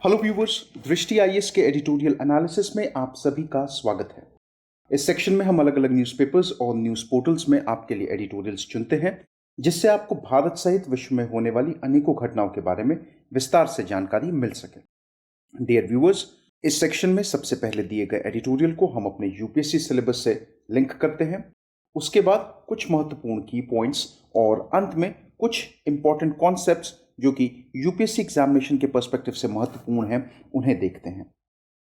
Hello viewers, दृष्टि IAS के editorial analysis में आप सभी का स्वागत है। इस सेक्शन में हम अलग अलग न्यूज़पेपर्स और न्यूज़ पोर्टल्स में आपके लिए एडिटोरियल्स चुनते हैं, जिससे आपको भारत सहित विश्व में होने वाली अनेकों घटनाओं के बारे में विस्तार से जानकारी मिल सके। डियर व्यूवर्स, इस सेक्शन में सबसे पहले दिए गए एडिटोरियल को हम अपने यूपीएससी सिलेबस से लिंक करते हैं। उसके बाद कुछ महत्वपूर्ण की पॉइंट्स और अंत में कुछ इंपॉर्टेंट कॉन्सेप्ट्स जो कि यूपीएससी एग्जामिनेशन के पर्सपेक्टिव से महत्वपूर्ण हैं, उन्हें देखते हैं।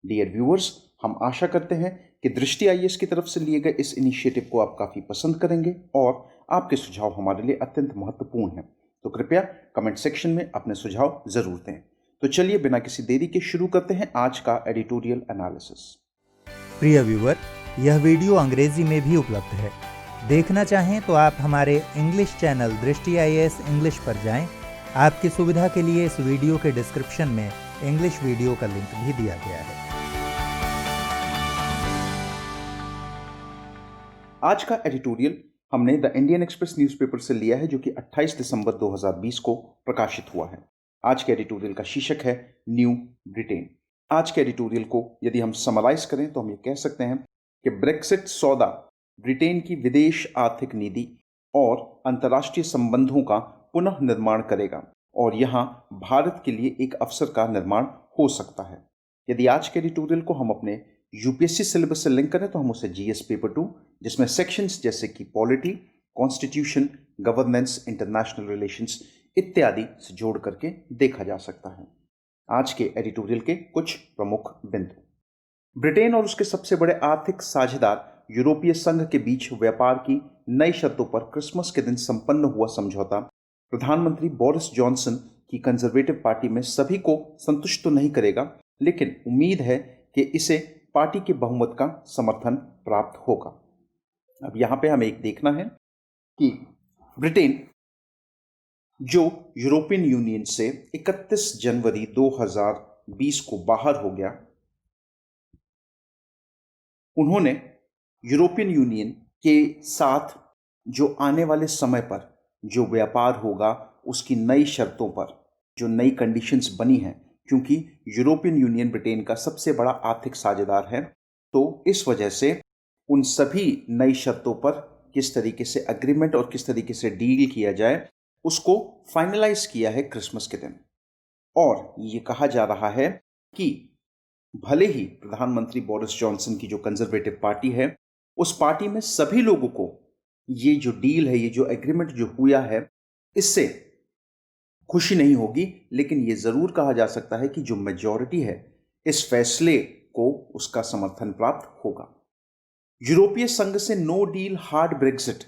डियर व्यूअर्स, हम आशा करते हैं कि दृष्टि आईएएस की तरफ से लिए गए इस इनिशिएटिव को आप काफ़ी पसंद करेंगे और आपके सुझाव हमारे लिए अत्यंत महत्वपूर्ण हैं। तो कृपया कमेंट सेक्शन में अपने सुझाव ज़रूर दें। तो चलिए बिना किसी देरी के शुरू करते हैं आज का एडिटोरियल एनालिसिस। प्रिय व्यूअर, यह वीडियो अंग्रेजी में भी उपलब्ध है। देखना चाहें तो आप हमारे इंग्लिश चैनल दृष्टि आईएएस इंग्लिश पर जाएं। आपकी सुविधा के लिए इस वीडियो के डिस्क्रिप्शन में इंग्लिश वीडियो का लिंक भी दिया गया है। आज का एडिटोरियल हमने द इंडियन एक्सप्रेस न्यूज़पेपर से लिया है, जो कि 28 दिसंबर 2020 को प्रकाशित हुआ है। आज के एडिटोरियल का शीर्षक है न्यू ब्रिटेन। आज के एडिटोरियल को यदि हम समराइज करें तो हम ये कह सकते हैं कि ब्रेक्सिट सौदा ब्रिटेन की विदेश आर्थिक नीति और अंतर्राष्ट्रीय संबंधों का पुनः निर्माण करेगा और यहाँ भारत के लिए एक अवसर का निर्माण हो सकता है। यदि आज के एडिटोरियल को हम अपने यूपीएससी सिलेबस से लिंक करें तो हम उसे जीएस पेपर 2, जिसमें सेक्शंस जैसे कि polity, constitution, governance, international relations इत्यादि से जोड़ करके देखा जा सकता है। आज के एडिटोरियल के कुछ प्रमुख बिंदु। ब्रिटेन और उसके सबसे बड़े आर्थिक साझेदार यूरोपीय संघ के बीच व्यापार की नई शर्तों पर क्रिसमस के दिन संपन्न हुआ समझौता प्रधानमंत्री बोरिस जॉनसन की कंजर्वेटिव पार्टी में सभी को संतुष्ट तो नहीं करेगा, लेकिन उम्मीद है कि इसे पार्टी के बहुमत का समर्थन प्राप्त होगा। अब यहां पे हमें एक देखना है कि ब्रिटेन जो यूरोपियन यूनियन से 31 जनवरी 2020 को बाहर हो गया, उन्होंने यूरोपियन यूनियन के साथ जो आने वाले समय पर जो व्यापार होगा उसकी नई शर्तों पर जो नई कंडीशंस बनी हैं, क्योंकि यूरोपियन यूनियन ब्रिटेन का सबसे बड़ा आर्थिक साझेदार है, तो इस वजह से उन सभी नई शर्तों पर किस तरीके से एग्रीमेंट और किस तरीके से डील किया जाए उसको फाइनलाइज किया है क्रिसमस के दिन। और ये कहा जा रहा है कि भले ही प्रधानमंत्री बोरिस जॉनसन की जो कंजर्वेटिव पार्टी है, उस पार्टी में सभी लोगों को ये जो डील है, ये जो एग्रीमेंट जो हुआ है, इससे खुशी नहीं होगी, लेकिन ये जरूर कहा जा सकता है कि जो मेजॉरिटी है इस फैसले को उसका समर्थन प्राप्त होगा। यूरोपीय संघ से नो डील हार्ड ब्रेक्सिट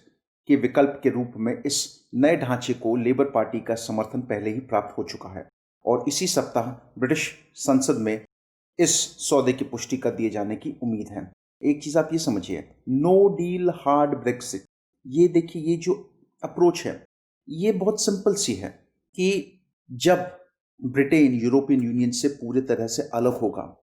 के विकल्प के रूप में इस नए ढांचे को लेबर पार्टी का समर्थन पहले ही प्राप्त हो चुका है और इसी सप्ताह ब्रिटिश संसद में इस सौदे की पुष्टि कर दिए जाने की उम्मीद है। एक चीज आप ये समझिए, नो डील हार्ड ब्रेक्सिट, ये देखिए, ये जो अप्रोच है ये बहुत सिंपल सी है कि जब ब्रिटेन यूरोपियन यूनियन से पूरे तरह से अलग होगा,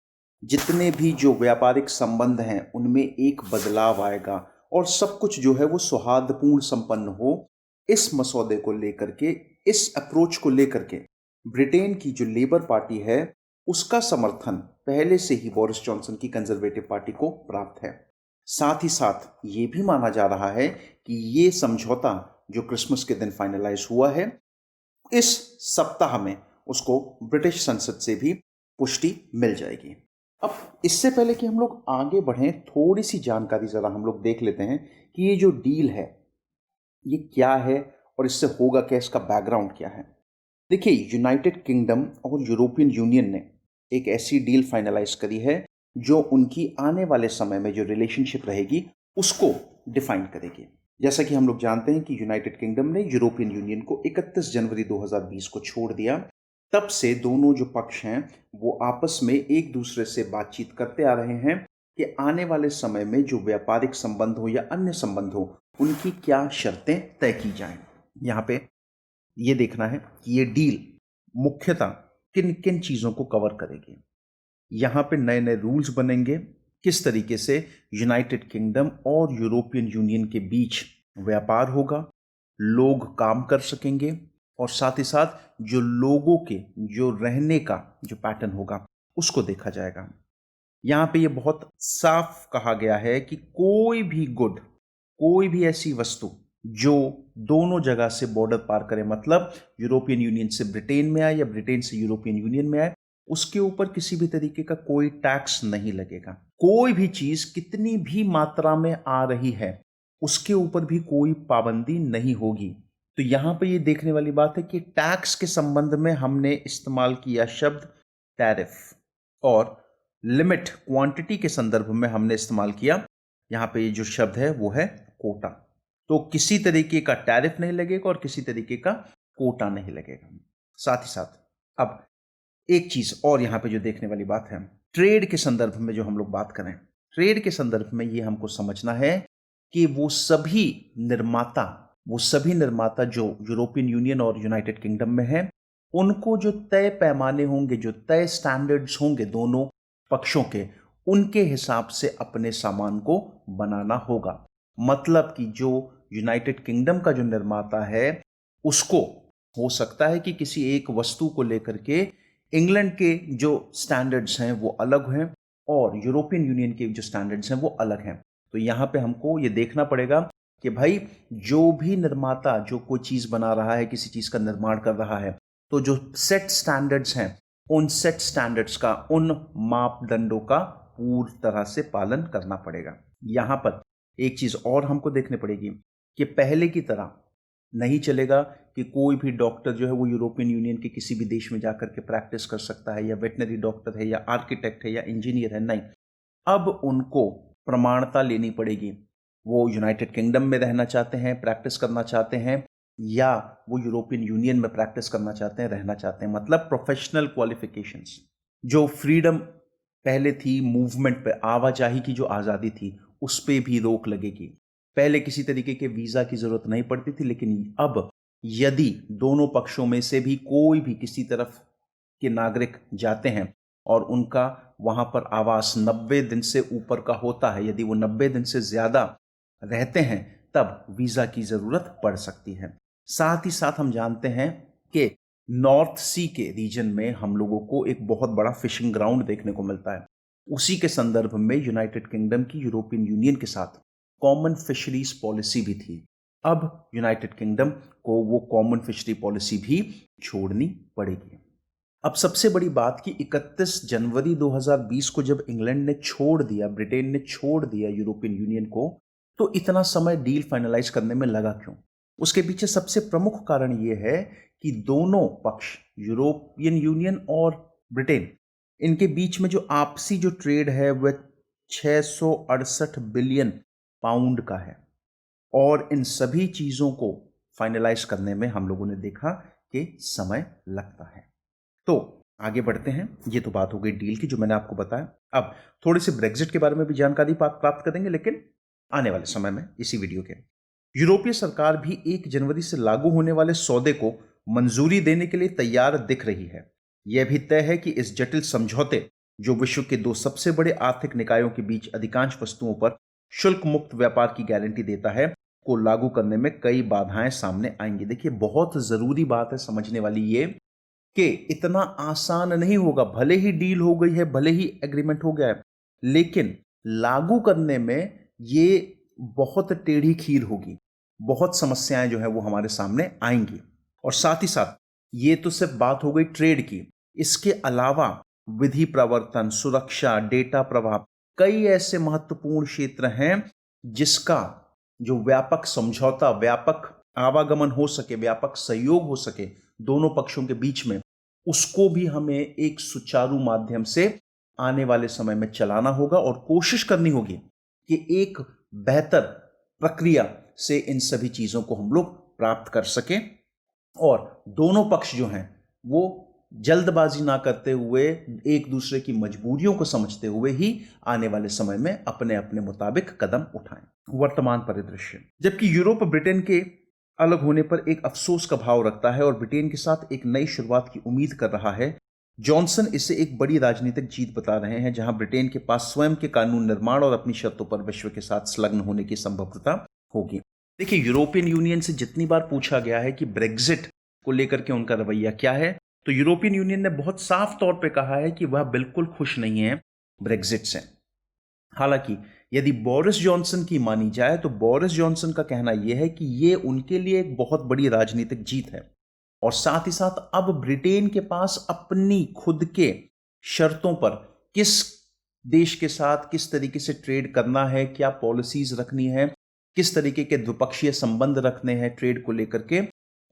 जितने भी जो व्यापारिक संबंध हैं उनमें एक बदलाव आएगा और सब कुछ जो है वो सौहार्दपूर्ण संपन्न हो। इस मसौदे को लेकर के, इस अप्रोच को लेकर के ब्रिटेन की जो लेबर पार्टी है उसका समर्थन पहले से ही बोरिस जॉनसन की कंजर्वेटिव पार्टी को प्राप्त है। साथ ही साथ ये भी माना जा रहा है कि ये समझौता जो क्रिसमस के दिन फाइनलाइज हुआ है, इस सप्ताह में उसको ब्रिटिश संसद से भी पुष्टि मिल जाएगी। अब इससे पहले कि हम लोग आगे बढ़ें, थोड़ी सी जानकारी जरा हम लोग देख लेते हैं कि ये जो डील है ये क्या है और इससे होगा क्या, इसका बैकग्राउंड क्या है। देखिए, यूनाइटेड किंगडम और यूरोपियन यूनियन ने एक ऐसी डील फाइनलाइज करी है जो उनकी आने वाले समय में जो रिलेशनशिप रहेगी उसको डिफाइन करेगी। जैसा कि हम लोग जानते हैं कि यूनाइटेड किंगडम ने यूरोपियन यूनियन को 31 जनवरी 2020 को छोड़ दिया। तब से दोनों जो पक्ष हैं वो आपस में एक दूसरे से बातचीत करते आ रहे हैं कि आने वाले समय में जो व्यापारिक संबंध हो या अन्य संबंध हो उनकी क्या शर्तें तय की जाएं। यहाँ पे ये देखना है कि ये डील मुख्यतः किन किन चीज़ों को कवर करेगी। यहाँ पे नए नए रूल्स बनेंगे, किस तरीके से यूनाइटेड किंगडम और यूरोपियन यूनियन के बीच व्यापार होगा, लोग काम कर सकेंगे, और साथ ही साथ जो लोगों के जो रहने का जो पैटर्न होगा उसको देखा जाएगा। यहाँ पे ये बहुत साफ कहा गया है कि कोई भी गुड, कोई भी ऐसी वस्तु जो दोनों जगह से बॉर्डर पार करे, मतलब यूरोपियन यूनियन से ब्रिटेन में आए या ब्रिटेन से यूरोपियन यूनियन में आए, उसके ऊपर किसी भी तरीके का कोई टैक्स नहीं लगेगा। कोई भी चीज कितनी भी मात्रा में आ रही है उसके ऊपर भी कोई पाबंदी नहीं होगी। तो यहां पे ये देखने वाली बात है कि टैक्स के संबंध में हमने इस्तेमाल किया शब्द टैरिफ, और लिमिट क्वांटिटी के संदर्भ में हमने इस्तेमाल किया यहां पे ये जो शब्द है वो है कोटा। तो किसी तरीके का टैरिफ नहीं लगेगा और किसी तरीके का कोटा नहीं लगेगा। साथ ही साथ अब एक चीज और यहां पे जो देखने वाली बात है, ट्रेड के संदर्भ में जो हम लोग बात करें, ट्रेड के संदर्भ में ये हमको समझना है कि वो सभी निर्माता जो यूरोपियन यूनियन और यूनाइटेड किंगडम में है, उनको जो तय पैमाने होंगे, जो तय स्टैंडर्ड्स होंगे दोनों पक्षों के, उनके हिसाब से अपने सामान को बनाना होगा। मतलब कि जो यूनाइटेड किंगडम का जो निर्माता है उसको हो सकता है कि किसी एक वस्तु को लेकर के इंग्लैंड के जो स्टैंडर्ड्स हैं वो अलग हैं और यूरोपियन यूनियन के जो स्टैंडर्ड्स हैं वो अलग हैं। तो यहाँ पे हमको ये देखना पड़ेगा कि भाई जो भी निर्माता जो कोई चीज़ बना रहा है, किसी चीज़ का निर्माण कर रहा है, तो जो सेट स्टैंडर्ड्स हैं उन सेट स्टैंडर्ड्स का, उन मापदंडों का पूरी तरह से पालन करना पड़ेगा। यहाँ पर एक चीज़ और हमको देखनी पड़ेगी कि पहले की तरह नहीं चलेगा कि कोई भी डॉक्टर जो है वो यूरोपियन यूनियन के किसी भी देश में जाकर के प्रैक्टिस कर सकता है, या वेटनरी डॉक्टर है या आर्किटेक्ट है या इंजीनियर है। नहीं, अब उनको प्रमाणता लेनी पड़ेगी। वो यूनाइटेड किंगडम में रहना चाहते हैं, प्रैक्टिस करना चाहते हैं, या वो यूरोपियन यूनियन में प्रैक्टिस करना चाहते हैं, रहना चाहते हैं, मतलब प्रोफेशनल क्वालिफिकेशंस। जो फ्रीडम पहले थी, मूवमेंट पे आवाजाही की जो आज़ादी थी, उस पर भी रोक लगेगी। पहले किसी तरीके के वीज़ा की ज़रूरत नहीं पड़ती थी, लेकिन अब यदि दोनों पक्षों में से भी कोई भी किसी तरफ के नागरिक जाते हैं और उनका वहाँ पर आवास 90 दिन से ऊपर का होता है, यदि वो 90 दिन से ज़्यादा रहते हैं, तब वीज़ा की ज़रूरत पड़ सकती है। साथ ही साथ हम जानते हैं कि नॉर्थ सी के रीजन में हम लोगों को एक बहुत बड़ा फिशिंग ग्राउंड देखने को मिलता है। उसी के संदर्भ में यूनाइटेड किंगडम की यूरोपियन यूनियन के साथ कॉमन फिशरीज पॉलिसी भी थी। अब यूनाइटेड किंगडम को वो कॉमन फिशरी पॉलिसी भी छोड़नी पड़ेगी। अब सबसे बड़ी बात कि 31 जनवरी 2020 को जब इंग्लैंड ने छोड़ दिया, ब्रिटेन ने छोड़ दिया यूरोपियन यूनियन को, तो इतना समय डील फाइनलाइज करने में लगा क्यों? उसके पीछे सबसे प्रमुख कारण ये है कि दोनों पक्ष, यूरोपियन यूनियन और ब्रिटेन, इनके बीच में जो आपसी जो ट्रेड है वह 668 बिलियन पाउंड का है, और इन सभी चीज़ों को फाइनलाइज करने में हम लोगों ने देखा कि समय लगता है। तो आगे बढ़ते हैं। ये तो बात हो गई डील की, जो मैंने आपको बताया। अब थोड़ी सी ब्रेग्जिट के बारे में भी जानकारी प्राप्त करेंगे, लेकिन आने वाले समय में इसी वीडियो के। यूरोपीय सरकार भी 1 जनवरी से लागू होने वाले सौदे को मंजूरी देने के लिए तैयार दिख रही है। यह भी तय है कि इस जटिल समझौते, जो विश्व के 2 सबसे बड़े आर्थिक निकायों के बीच अधिकांश वस्तुओं पर शुल्क मुक्त व्यापार की गारंटी देता है, को लागू करने में कई बाधाएं सामने आएंगी। देखिए, बहुत जरूरी बात है समझने वाली ये कि इतना आसान नहीं होगा। भले ही डील हो गई है, भले ही एग्रीमेंट हो गया है, लेकिन लागू करने में ये बहुत टेढ़ी खीर होगी, बहुत समस्याएं जो है वो हमारे सामने आएंगी। और साथ ही साथ ये तो सिर्फ बात हो गई ट्रेड की, इसके अलावा विधि प्रवर्तन, सुरक्षा, डेटा प्रवाह, कई ऐसे महत्वपूर्ण क्षेत्र हैं जिसका जो व्यापक समझौता, व्यापक आवागमन हो सके, व्यापक सहयोग हो सके दोनों पक्षों के बीच में, उसको भी हमें एक सुचारू माध्यम से आने वाले समय में चलाना होगा और कोशिश करनी होगी कि एक बेहतर प्रक्रिया से इन सभी चीजों को हम लोग प्राप्त कर सकें, और दोनों पक्ष जो हैं वो जल्दबाजी ना करते हुए, एक दूसरे की मजबूरियों को समझते हुए ही आने वाले समय में अपने अपने मुताबिक कदम उठाएं। वर्तमान परिदृश्य, जबकि यूरोप ब्रिटेन के अलग होने पर एक अफसोस का भाव रखता है और ब्रिटेन के साथ एक नई शुरुआत की उम्मीद कर रहा है, जॉनसन इसे एक बड़ी राजनीतिक जीत बता रहे हैं, जहां ब्रिटेन के पास स्वयं के कानून निर्माण और अपनी शर्तों पर विश्व के साथ संलग्न होने की संभावना होगी। देखिए, यूरोपियन यूनियन से जितनी बार पूछा गया है कि ब्रेग्जिट को लेकर के उनका रवैया क्या है, तो यूरोपियन यूनियन ने बहुत साफ तौर पे कहा है कि वह बिल्कुल खुश नहीं है ब्रेग्जिट से। हालांकि यदि बोरिस जॉनसन की मानी जाए तो बोरिस जॉनसन का कहना यह है कि यह उनके लिए एक बहुत बड़ी राजनीतिक जीत है और साथ ही साथ अब ब्रिटेन के पास अपनी खुद के शर्तों पर किस देश के साथ किस तरीके से ट्रेड करना है, क्या पॉलिसीज रखनी है, किस तरीके के द्विपक्षीय संबंध रखने हैं ट्रेड को लेकर के,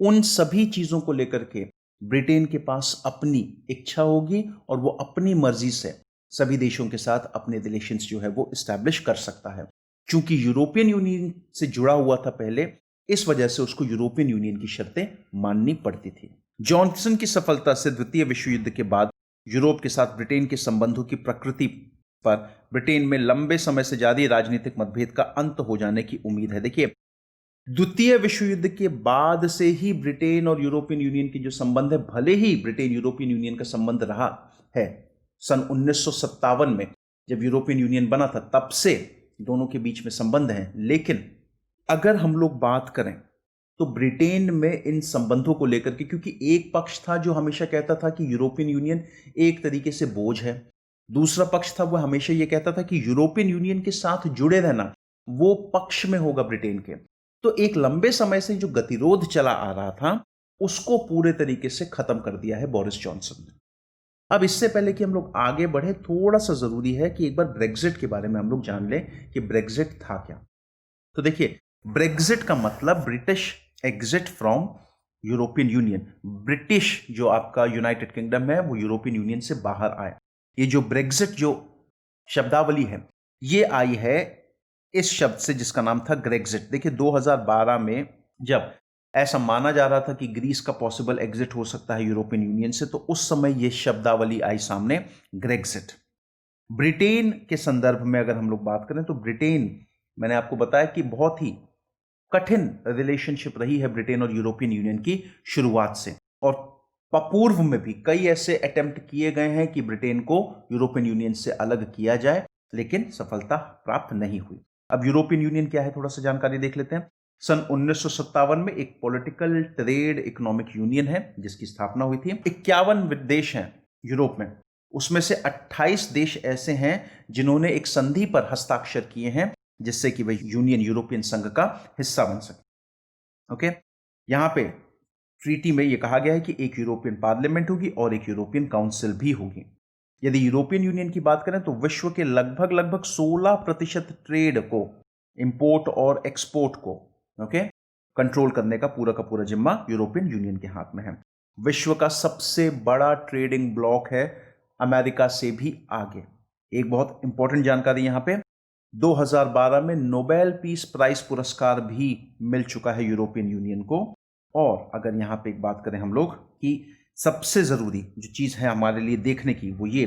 उन सभी चीजों को लेकर के ब्रिटेन के पास अपनी इच्छा होगी और वो अपनी मर्जी से सभी देशों के साथ अपने रिलेशंस जो है वो इस्टेब्लिश कर सकता है। क्योंकि यूरोपियन यूनियन से जुड़ा हुआ था पहले, इस वजह से उसको यूरोपियन यूनियन की शर्तें माननी पड़ती थी। जॉनसन की सफलता से द्वितीय विश्व युद्ध के बाद यूरोप के साथ ब्रिटेन के संबंधों की प्रकृति पर ब्रिटेन में लंबे समय से जारी राजनीतिक मतभेद का अंत हो जाने की उम्मीद है। देखिए, द्वितीय विश्व युद्ध के बाद से ही ब्रिटेन और यूरोपियन यूनियन के जो संबंध है, भले ही ब्रिटेन यूरोपियन यूनियन का संबंध रहा है, सन 1957 में जब यूरोपियन यूनियन बना था तब से दोनों के बीच में संबंध हैं, लेकिन अगर हम लोग बात करें तो ब्रिटेन में इन संबंधों को लेकर के, क्योंकि एक पक्ष था जो हमेशा कहता था कि यूरोपियन यूनियन एक तरीके से बोझ है, दूसरा पक्ष था वह हमेशा यह कहता था कि यूरोपियन यूनियन के साथ जुड़े रहना वो पक्ष में होगा ब्रिटेन के। तो एक लंबे समय से जो गतिरोध चला आ रहा था उसको पूरे तरीके से खत्म कर दिया है बोरिस जॉनसन ने। अब इससे पहले कि हम लोग आगे बढ़े, थोड़ा सा जरूरी है कि एक बार ब्रेग्जिट के बारे में हम लोग जान लें कि ब्रेग्जिट था क्या। तो देखिए, ब्रेग्जिट का मतलब British exit from European union. British जो आपका यूनाइटेड किंगडम है वो यूरोपियन यूनियन से बाहर आया। ये जो ब्रेग्जिट जो शब्दावली है ये आई है इस शब्द से जिसका नाम था ग्रेग्जिट। देखिए, 2012 में जब ऐसा माना जा रहा था कि ग्रीस का पॉसिबल एग्जिट हो सकता है यूरोपियन यूनियन से, तो उस समय यह शब्दावली आई सामने, ग्रेग्जिट। ब्रिटेन के संदर्भ में अगर हम लोग बात करें तो ब्रिटेन, मैंने आपको बताया कि बहुत ही कठिन रिलेशनशिप रही है ब्रिटेन और यूरोपियन यूनियन की शुरुआत से, और पूर्व में भी कई ऐसे अटेम्प्ट किए गए हैं कि ब्रिटेन को यूरोपियन यूनियन से अलग किया जाए, लेकिन सफलता प्राप्त नहीं हुई। अब यूरोपियन यूनियन क्या है, थोड़ा सा जानकारी देख लेते हैं। सन 1957 में एक पॉलिटिकल ट्रेड इकोनॉमिक यूनियन है जिसकी स्थापना हुई थी। 51 देश हैं यूरोप में, उसमें से 28 देश ऐसे हैं जिन्होंने एक संधि पर हस्ताक्षर किए हैं जिससे कि वह यूनियन यूरोपियन संघ का हिस्सा बन सके। ओके, यहां पे ट्रीटी में यह कहा गया है कि एक यूरोपियन पार्लियामेंट होगी और एक यूरोपियन काउंसिल भी होगी। यदि यूरोपियन यूनियन की बात करें तो विश्व के लगभग 16% ट्रेड को, इंपोर्ट और एक्सपोर्ट को कंट्रोल करने का पूरा जिम्मा यूरोपियन यूनियन के हाथ में है। विश्व का सबसे बड़ा ट्रेडिंग ब्लॉक है, अमेरिका से भी आगे। एक बहुत इंपॉर्टेंट जानकारी यहां पे, 2012 में नोबेल पीस प्राइज पुरस्कार भी मिल चुका है यूरोपियन यूनियन को। और अगर यहां पे एक बात करें हम लोग कि सबसे जरूरी जो चीज है हमारे लिए देखने की, वो ये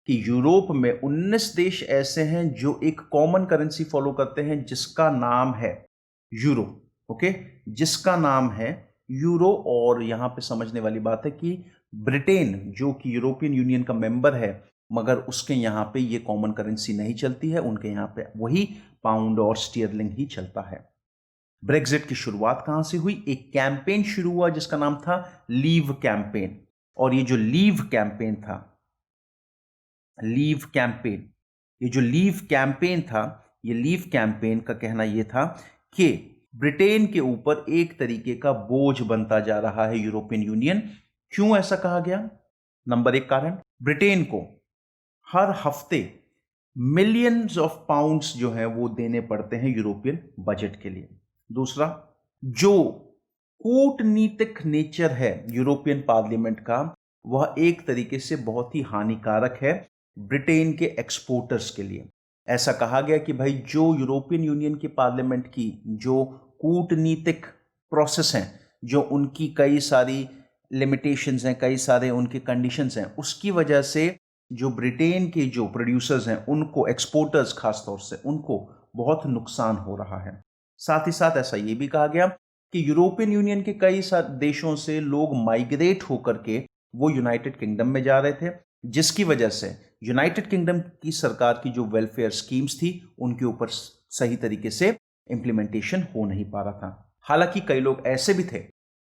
कि यूरोप में 19 देश ऐसे हैं जो एक कॉमन करेंसी फॉलो करते हैं जिसका नाम है यूरो। ओके, जिसका नाम है यूरो। और यहां पे समझने वाली बात है कि ब्रिटेन जो कि यूरोपियन यूनियन का मेंबर है, मगर उसके यहां पे ये कॉमन करेंसी नहीं चलती है, उनके यहां पे वही पाउंड और स्टीयरलिंग ही चलता है। ब्रेग्जिट की शुरुआत कहां से हुई? एक कैंपेन शुरू हुआ जिसका नाम था लीव कैंपेन। और ये जो लीव कैंपेन था, लीव कैंपेन, ये जो लीव कैंपेन था, ये लीव कैंपेन का कहना यह था कि ब्रिटेन के ऊपर एक तरीके का बोझ बनता जा रहा है यूरोपियन यूनियन। क्यों ऐसा कहा गया? नंबर 1 कारण, ब्रिटेन को हर हफ्ते मिलियंस ऑफ पाउंड्स जो है वो देने पड़ते हैं यूरोपियन बजट के लिए। दूसरा, जो कूटनीतिक नेचर है यूरोपियन पार्लियामेंट का, वह एक तरीके से बहुत ही हानिकारक है ब्रिटेन के एक्सपोर्टर्स के लिए। ऐसा कहा गया कि भाई जो यूरोपियन यूनियन की पार्लियामेंट की जो कूटनीतिक प्रोसेस हैं, जो उनकी कई सारी लिमिटेशंस हैं, कई सारे उनके कंडीशंस हैं, उसकी वजह से जो ब्रिटेन के जो प्रोड्यूसर्स हैं उनको, एक्सपोर्टर्स खास तौर से, उनको बहुत नुकसान हो रहा है। साथ ही साथ ऐसा ये भी कहा गया कि यूरोपियन यूनियन के कई सारे देशों से लोग माइग्रेट होकर के वो यूनाइटेड किंगडम में जा रहे थे, जिसकी वजह से यूनाइटेड किंगडम की सरकार की जो वेलफेयर स्कीम्स थी उनके ऊपर सही तरीके से इंप्लीमेंटेशन हो नहीं पा रहा था। हालांकि कई लोग ऐसे भी थे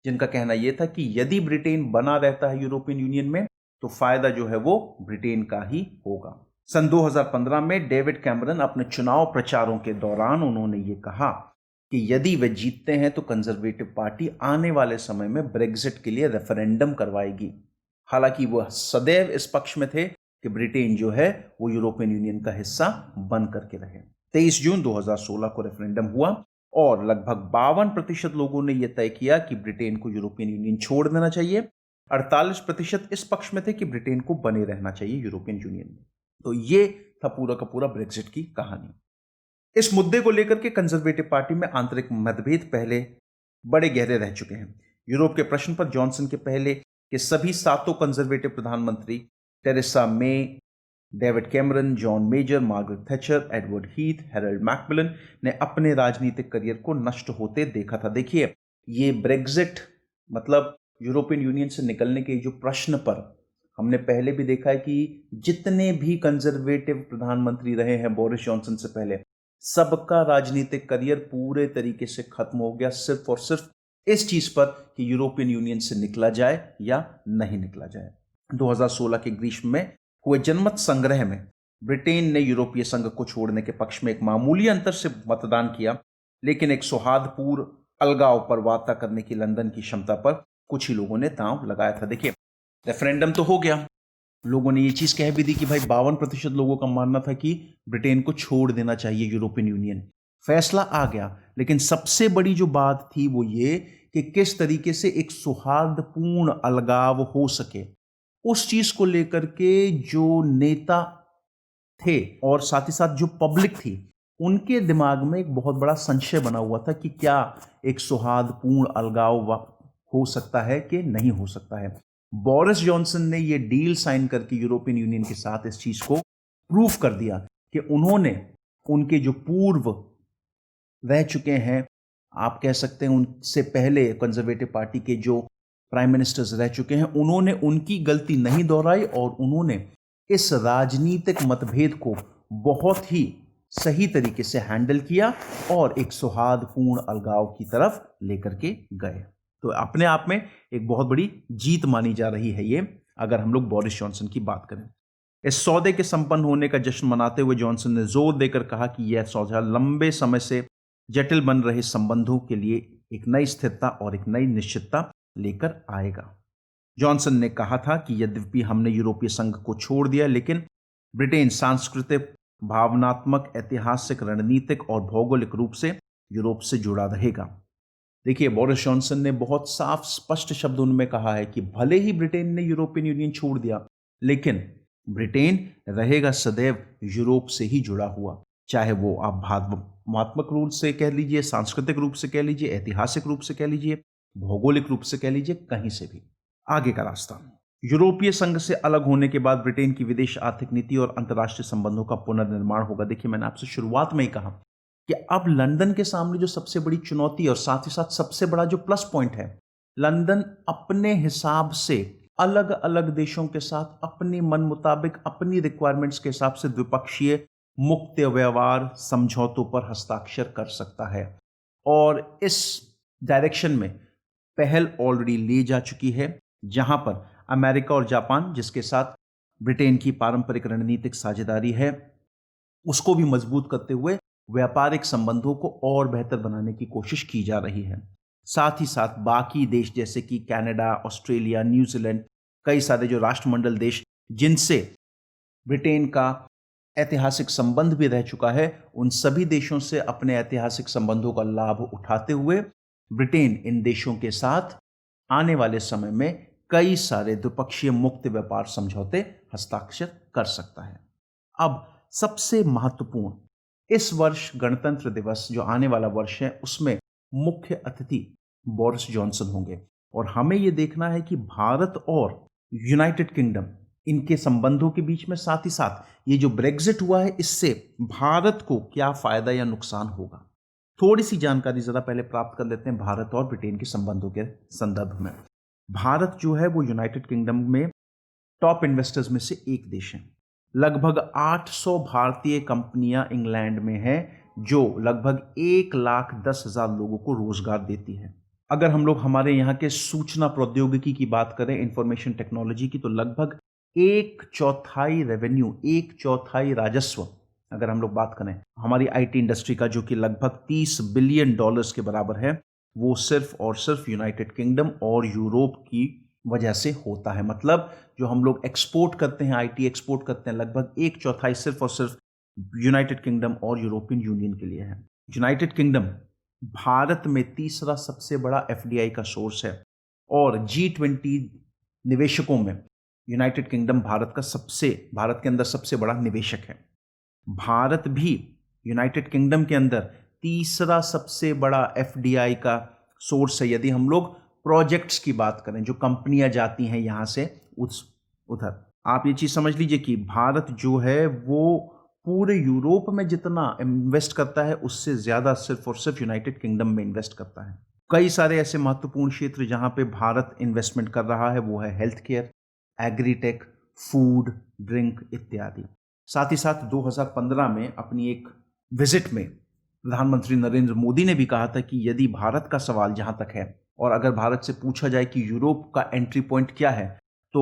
जिनका कहना यह था कि यदि ब्रिटेन बना रहता है यूरोपियन यूनियन में तो फायदा जो है वो ब्रिटेन का ही होगा। सन 2015 में डेविड कैमरन अपने चुनाव प्रचारों के दौरान उन्होंने ये कहा कि यदि वे जीतते हैं तो कंजर्वेटिव पार्टी आने वाले समय में ब्रेग्जिट के लिए रेफरेंडम करवाएगी। हालांकि वह सदैव इस पक्ष में थे कि ब्रिटेन जो है वो यूरोपियन यूनियन का हिस्सा बन करके रहे। 23 जून 2016 को रेफरेंडम हुआ और लगभग 52% लोगों ने यह तय किया कि ब्रिटेन को यूरोपियन यूनियन छोड़ देना चाहिए। 48% इस पक्ष में थे कि ब्रिटेन को बने रहना चाहिए यूरोपियन यूनियन में। तो ये था पूरा का पूरा ब्रेग्जिट की कहानी। इस मुद्दे को लेकर के कंजर्वेटिव पार्टी में आंतरिक मतभेद पहले बड़े गहरे रह चुके हैं। यूरोप के प्रश्न पर जॉनसन के पहले के सभी 7 कंजर्वेटिव प्रधानमंत्री Theresa May, David Cameron, John Major, Margaret Thatcher, Edward Heath, Harold Macmillan ने अपने राजनीतिक करियर को नष्ट होते देखा था। देखिए, ये ब्रेग्जिट मतलब यूरोपियन यूनियन से निकलने के जो प्रश्न पर हमने पहले भी देखा है कि जितने भी कंजर्वेटिव प्रधानमंत्री रहे हैं बोरिस जॉनसन से पहले, सबका राजनीतिक करियर पूरे तरीके से खत्म हो गया सिर्फ और सिर्फ इस चीज पर कि यूरोपियन यूनियन से निकला जाए या नहीं निकला जाए। 2016 के ग्रीष्म में हुए जनमत संग्रह में ब्रिटेन ने यूरोपीय संघ को छोड़ने के पक्ष में एक मामूली अंतर से मतदान किया, लेकिन एक सौहार्दपूर्ण अलगाव पर वार्ता करने की लंदन की क्षमता पर कुछ ही लोगों ने दांव लगाया था। देखिए, रेफरेंडम तो हो गया, लोगों ने ये चीज कह भी दी कि भाई 52% लोगों का मानना था कि ब्रिटेन को छोड़ देना चाहिए यूरोपियन यूनियन। फैसला आ गया, लेकिन सबसे बड़ी जो बात थी वो ये कि किस तरीके से एक सौहार्दपूर्ण अलगाव हो सके, उस चीज को लेकर के जो नेता थे और साथ ही साथ जो पब्लिक थी, उनके दिमाग में एक बहुत बड़ा संशय बना हुआ था कि क्या एक सौहार्दपूर्ण अलगाव हो सकता है कि नहीं हो सकता है। बोरिस जॉनसन ने यह डील साइन करके यूरोपियन यूनियन के साथ इस चीज को प्रूफ कर दिया कि उन्होंने उनके जो पूर्व रह चुके हैं, आप कह सकते हैं उनसे पहले कंजर्वेटिव पार्टी के जो प्राइम मिनिस्टर्स रह चुके हैं, उन्होंने उनकी गलती नहीं दोहराई और उन्होंने इस राजनीतिक मतभेद को बहुत ही सही तरीके से हैंडल किया और एक सौहार्दपूर्ण अलगाव की तरफ लेकर के गए। तो अपने आप में एक बहुत बड़ी जीत मानी जा रही है ये, अगर हम लोग बोरिस जॉनसन की बात करें। इस सौदे के संपन्न होने का जश्न मनाते हुए जॉनसन ने जोर देकर कहा कि यह सौदा लंबे समय से जटिल बन रहे संबंधों के लिए एक नई स्थिरता और एक नई निश्चितता लेकर आएगा। जॉनसन ने कहा था कि यद्यपि हमने यूरोपीय संघ को छोड़ दिया, लेकिन ब्रिटेन सांस्कृतिक, भावनात्मक, ऐतिहासिक, रणनीतिक और भौगोलिक रूप से यूरोप से जुड़ा रहेगा। देखिए, बोरिस जॉनसन ने बहुत साफ स्पष्ट शब्दों में कहा है कि भले ही ब्रिटेन ने यूरोपियन यूनियन छोड़ दिया, लेकिन ब्रिटेन रहेगा सदैव यूरोप से ही जुड़ा हुआ, चाहे वो आप भावनात्मक रूप से कह लीजिए, सांस्कृतिक रूप से कह लीजिए, ऐतिहासिक रूप से कह लीजिए, भौगोलिक रूप से कह लीजिए, कहीं से भी। आगे का रास्ता, यूरोपीय संघ से अलग होने के बाद ब्रिटेन की विदेश आर्थिक नीति और अंतर्राष्ट्रीय संबंधों का पुनर्निर्माण होगा। देखिए, मैंने आपसे शुरुआत में ही कहा कि अब लंदन के सामने जो सबसे बड़ी चुनौती और साथ ही साथ सबसे बड़ा जो प्लस पॉइंट है, लंदन अपने हिसाब से अलग अलग देशों के साथ अपने मन मुताबिक अपनी रिक्वायरमेंट्स के हिसाब से द्विपक्षीय मुक्त व्यवहार समझौतों पर हस्ताक्षर कर सकता है और इस डायरेक्शन में पहल ऑलरेडी ली जा चुकी है, जहां पर अमेरिका और जापान, जिसके साथ ब्रिटेन की पारंपरिक रणनीतिक साझेदारी है, उसको भी मजबूत करते हुए व्यापारिक संबंधों को और बेहतर बनाने की कोशिश की जा रही है। साथ ही साथ बाकी देश जैसे कि कनाडा, ऑस्ट्रेलिया, न्यूजीलैंड, कई सारे जो राष्ट्रमंडल देश जिनसे ब्रिटेन का ऐतिहासिक संबंध भी रह चुका है, उन सभी देशों से अपने ऐतिहासिक संबंधों का लाभ उठाते हुए ब्रिटेन इन देशों के साथ आने वाले समय में कई सारे द्विपक्षीय मुक्त व्यापार समझौते हस्ताक्षर कर सकता है। अब सबसे महत्वपूर्ण, इस वर्ष गणतंत्र दिवस जो आने वाला वर्ष है, उसमें मुख्य अतिथि बोरिस जॉनसन होंगे और हमें यह देखना है कि भारत और यूनाइटेड किंगडम, इनके संबंधों के बीच में साथ ही साथ ये जो ब्रेग्जिट हुआ है, इससे भारत को क्या फायदा या नुकसान होगा। थोड़ी सी जानकारी जरा पहले प्राप्त कर लेते हैं भारत और ब्रिटेन के संबंधों के संदर्भ में। भारत जो है वो यूनाइटेड किंगडम में टॉप इन्वेस्टर्स में से एक देश है। लगभग 800 भारतीय कंपनियां इंग्लैंड में हैं, जो लगभग 1,10,000 लोगों को रोजगार देती है। अगर हम लोग हमारे यहाँ के सूचना प्रौद्योगिकी की बात करें, इंफॉर्मेशन टेक्नोलॉजी की, तो लगभग 1/4 रेवेन्यू, 1/4 राजस्व अगर हम लोग बात करें हमारी आईटी इंडस्ट्री का, जो कि लगभग $30 बिलियन के बराबर है, वो सिर्फ और सिर्फ यूनाइटेड किंगडम और यूरोप की वजह से होता है। मतलब जो हम लोग एक्सपोर्ट करते हैं, आईटी एक्सपोर्ट करते हैं, लगभग 1/4 सिर्फ और सिर्फ यूनाइटेड किंगडम और यूरोपियन यूनियन के लिए है। यूनाइटेड किंगडम भारत में तीसरा सबसे बड़ा एफडीआई का सोर्स है और G20 निवेशकों में यूनाइटेड किंगडम भारत के अंदर सबसे बड़ा निवेशक है। भारत भी यूनाइटेड किंगडम के अंदर तीसरा सबसे बड़ा एफडीआई का सोर्स है, यदि हम लोग प्रोजेक्ट्स की बात करें, जो कंपनियां जाती हैं यहां से उधर। आप ये चीज समझ लीजिए कि भारत जो है वो पूरे यूरोप में जितना इन्वेस्ट करता है उससे ज्यादा सिर्फ और सिर्फ यूनाइटेड किंगडम में इन्वेस्ट करता है। कई सारे ऐसे महत्वपूर्ण क्षेत्र जहां पे भारत इन्वेस्टमेंट कर रहा है वो है health care, agritech, food, drink इत्यादि। साथ ही साथ 2015 में अपनी एक विजिट में प्रधानमंत्री नरेंद्र मोदी ने भी कहा था कि यदि भारत का सवाल जहां तक है और अगर भारत से पूछा जाए कि यूरोप का एंट्री पॉइंट क्या है, तो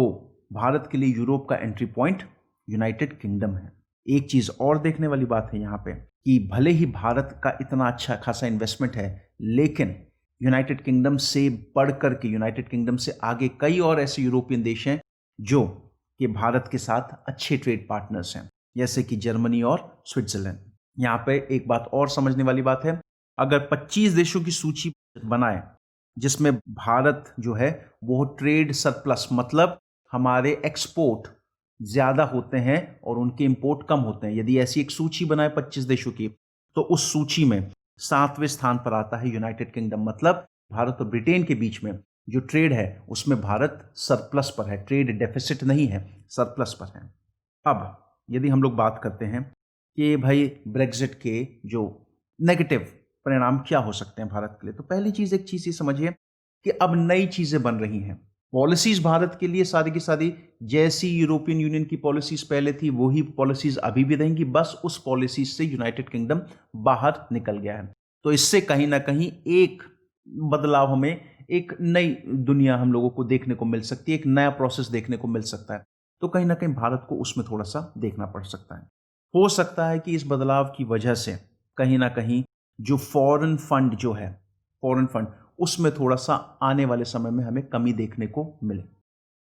भारत के लिए यूरोप का एंट्री पॉइंट यूनाइटेड किंगडम है। एक चीज और देखने वाली बात है यहाँ पे कि भले ही भारत का इतना अच्छा खासा इन्वेस्टमेंट है, लेकिन यूनाइटेड किंगडम से बढ़कर के, यूनाइटेड किंगडम से आगे कई और ऐसे यूरोपियन देश हैं जो कि भारत के साथ अच्छे ट्रेड पार्टनर्स हैं, जैसे कि जर्मनी और स्विट्जरलैंड। यहाँ पे एक बात और समझने वाली बात है, अगर 25 देशों की सूची बनाए जिसमें भारत जो है वो ट्रेड सरप्लस, मतलब हमारे एक्सपोर्ट ज्यादा होते हैं और उनके इंपोर्ट कम होते हैं, यदि ऐसी एक सूची बनाए 25 देशों की, तो उस सूची में 7वें स्थान पर आता है यूनाइटेड किंगडम। मतलब भारत और ब्रिटेन के बीच में जो ट्रेड है उसमें भारत सरप्लस पर है, ट्रेड डेफिसिट नहीं है, सरप्लस पर है। अब यदि हम लोग बात करते हैं कि भाई ब्रेग्जिट के जो नेगेटिव परिणाम क्या हो सकते हैं भारत के लिए, तो पहली चीज एक चीज ये समझिए कि अब नई चीजें बन रही हैं। पॉलिसीज भारत के लिए सारी की सारी जैसी यूरोपियन यूनियन की पॉलिसीज पहले थी वही पॉलिसीज अभी भी रहेंगी, बस उस पॉलिसीज से यूनाइटेड किंगडम बाहर निकल गया है। तो इससे कहीं ना कहीं एक बदलाव, हमें एक नई दुनिया हम लोगों को देखने को मिल सकती है, एक नया प्रोसेस देखने को मिल सकता है। तो कहीं ना कहीं भारत को उसमें थोड़ा सा देखना पड़ सकता है। हो सकता है कि इस बदलाव की वजह से कहीं ना कहीं जो फॉरेन फंड जो है, फॉरेन फंड, उसमें थोड़ा सा आने वाले समय में हमें कमी देखने को मिले।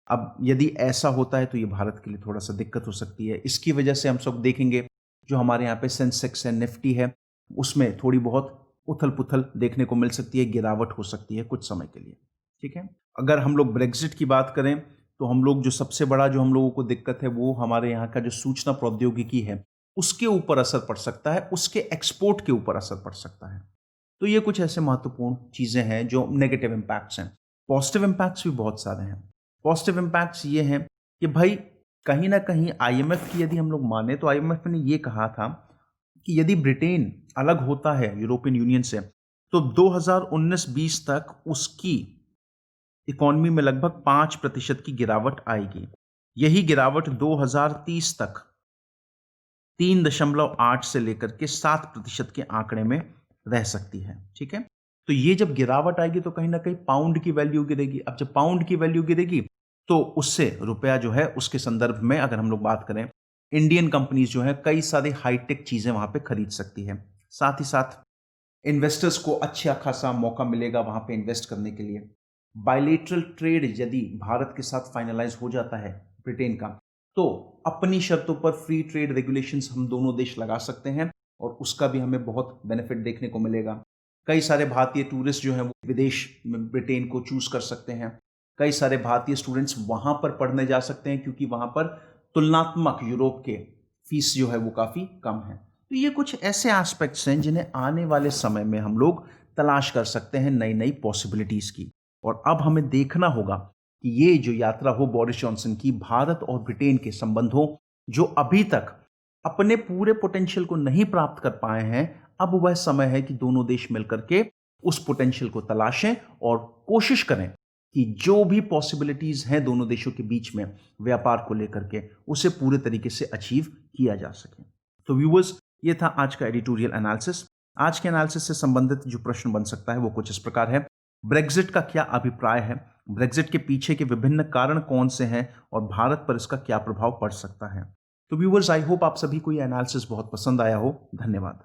अब यदि ऐसा होता है तो ये भारत के लिए थोड़ा सा दिक्कत हो सकती है। इसकी वजह से हम सब देखेंगे जो हमारे यहाँ पे सेंसेक्स है, निफ्टी है, उसमें थोड़ी बहुत उथल पुथल देखने को मिल सकती है, गिरावट हो सकती है कुछ समय के लिए। ठीक है, अगर हम लोग ब्रेग्जिट की बात करें तो हम लोग जो सबसे बड़ा जो हम लोगों को दिक्कत है वो हमारे यहाँ का जो सूचना प्रौद्योगिकी है उसके ऊपर असर पड़ सकता है, उसके एक्सपोर्ट के ऊपर असर पड़ सकता है। तो ये कुछ ऐसे महत्वपूर्ण चीजें हैं जो नेगेटिव इंपैक्ट्स हैं। पॉजिटिव इंपैक्ट्स भी बहुत सारे हैं। पॉजिटिव इंपैक्ट्स ये हैं कि भाई कहीं ना कहीं आईएमएफ की यदि हम लोग माने तो आईएमएफ ने ये कहा था कि यदि ब्रिटेन अलग होता है यूरोपियन यूनियन से तो 2019-20 तक उसकी इकोनॉमी में लगभग 5% की गिरावट आएगी। यही गिरावट 2030 तक 3.8 से लेकर के 7% के आंकड़े में रह सकती है। ठीक है, तो ये जब गिरावट आएगी तो कहीं ना कहीं पाउंड की वैल्यू गिरेगी। अब जब पाउंड की वैल्यू गिरेगी तो उससे रुपया जो है उसके संदर्भ में अगर हम लोग बात करें, इंडियन कंपनीज जो है कई सारी हाईटेक चीजें वहां पे खरीद सकती है। साथ ही साथ इन्वेस्टर्स को अच्छा खासा मौका मिलेगा वहां पे इन्वेस्ट करने के लिए। बायलेटरल ट्रेड यदि भारत के साथ फाइनलाइज हो जाता है ब्रिटेन का, तो अपनी शर्तों पर फ्री ट्रेड रेगुलेशंस हम दोनों देश लगा सकते हैं और उसका भी हमें बहुत बेनिफिट देखने को मिलेगा। कई सारे भारतीय टूरिस्ट जो हैं वो विदेश में ब्रिटेन को चूज कर सकते हैं। कई सारे भारतीय स्टूडेंट्स वहां पर पढ़ने जा सकते हैं क्योंकि वहां पर तुलनात्मक यूरोप के फीस जो है वो काफी कम है। तो ये कुछ ऐसे एस्पेक्ट्स हैं जिन्हें आने वाले समय में हम लोग तलाश कर सकते हैं नई नई पॉसिबिलिटीज की। और अब हमें देखना होगा कि ये जो यात्रा हो बोरिस जॉनसन की भारत और ब्रिटेन के संबंधों जो अभी तक अपने पूरे पोटेंशियल को नहीं प्राप्त कर पाए हैं, अब वह समय है कि दोनों देश मिलकर के उस पोटेंशियल को तलाशें और कोशिश करें कि जो भी पॉसिबिलिटीज हैं दोनों देशों के बीच में व्यापार को लेकर के उसे पूरे तरीके से अचीव किया जा सके। तो व्यूअर्स, ये था आज का एडिटोरियल एनालिसिस। आज के एनालिसिस से संबंधित जो प्रश्न बन सकता है वो कुछ इस प्रकार है। ब्रेग्जिट का क्या अभिप्राय है, ब्रेग्जिट के पीछे के विभिन्न कारण कौन से हैं और भारत पर इसका क्या प्रभाव पड़ सकता है। तो व्यूअर्स, आई होप आप सभी को ये एनालिसिस बहुत पसंद आया हो। धन्यवाद।